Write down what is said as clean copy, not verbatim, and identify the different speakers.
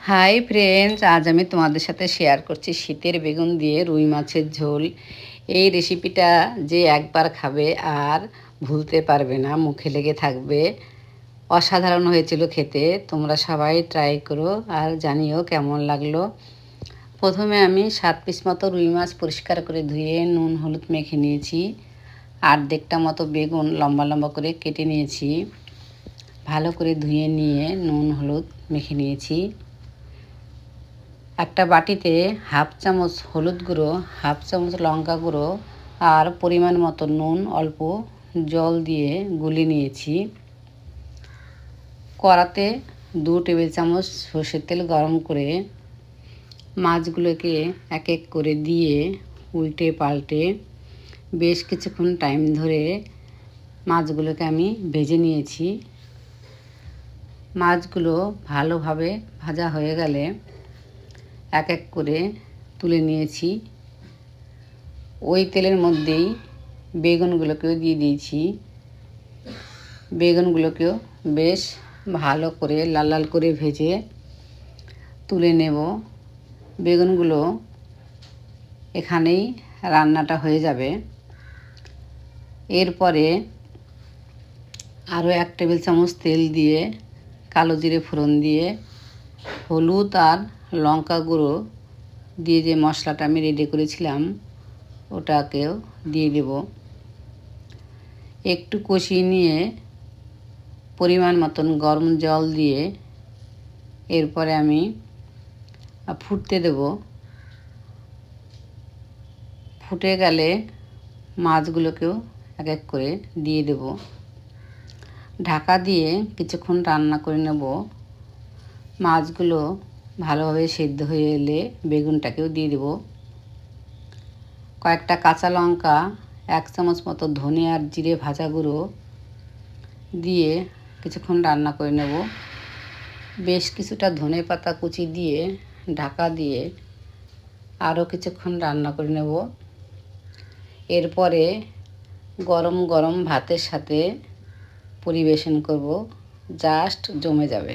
Speaker 1: Hi friends, আজ আমি তোমাদের সাথে শেয়ার করছি শীতের বেগুন দিয়ে রুই মাছের ঝোল। এই রেসিপিটা যে একবার খাবে আর ভুলতে পারবে না, মুখে লেগে থাকবে। অসাধারণ হয়েছিল খেতে। তোমরা সবাই ট্রাই করো আর জানিও কেমন লাগলো। প্রথমে আমি 7 পিস মতো রুই মাছ পরিষ্কার করে ধুয়ে নুন হলুদ মেখে নিয়েছি। অর্ধেকটা মতো বেগুন লম্বা লম্বা করে কেটে নিয়েছি। ভালো করে ধুয়ে নিয়ে নুন হলুদ মেখে নিয়েছি। একটা বাটিতে হাফ চামচ হলুদ গুঁড়ো, হাফ চামচ লঙ্কা গুঁড়ো আর পরিমাণ মতো নুন অল্প জল দিয়ে গুলিয়ে নিয়েছি। কড়াতে 2 টেবিল চামচ সর্ষের তেল গরম করে মাছগুলোকে এক এক করে দিয়ে উল্টে পাল্টে বেশ কিছুক্ষণ টাইম ধরে মাছগুলোকে আমি ভেজে নিয়েছি। মাছগুলো ভালোভাবে ভাজা হয়ে গেলে এক এক করে তুলে নিয়েছি। ওই তেলের মধ্যেই বেগুনগুলোকেও দিয়ে দিয়েছি। বেগুনগুলোকেও বেশ ভালো করে লাল লাল করে ভেজে তুলে নেব। বেগুনগুলো এখানেই রান্নাটা হয়ে যাবে। এরপরে আরও 1 টেবিল চামচ তেল দিয়ে কালো জিরে ফোড়ন দিয়ে হলুদ আর লঙ্কা গুঁড়ো দিয়ে যে মশলাটা আমি রেডি করেছিলাম ওটাকেও দিয়ে দেব। একটু কষিয়ে নিয়ে পরিমাণ মতন গরম জল দিয়ে এরপরে আমি ফুটতে দেব। ফুটে গেলে মাছগুলোকেও এক এক করে দিয়ে দেব। ঢাকা দিয়ে কিছুক্ষণ রান্না করে নেব। মাছগুলো ভালোভাবে সেদ্ধ হয়ে এলে বেগুনটাকেও দিয়ে দেব। কয়েকটা কাঁচা লঙ্কা, 1 চামচ মতো ধনে আর জিরে ভাজা গুঁড়ো দিয়ে কিছুক্ষণ রান্না করে নেব। বেশ কিছুটা ধনে পাতা কুচি দিয়ে ঢাকা দিয়ে আরও কিছুক্ষণ রান্না করে নেব। এরপরে গরম গরম ভাতের সাথে পরিবেশন করব, জাস্ট জমে যাবে।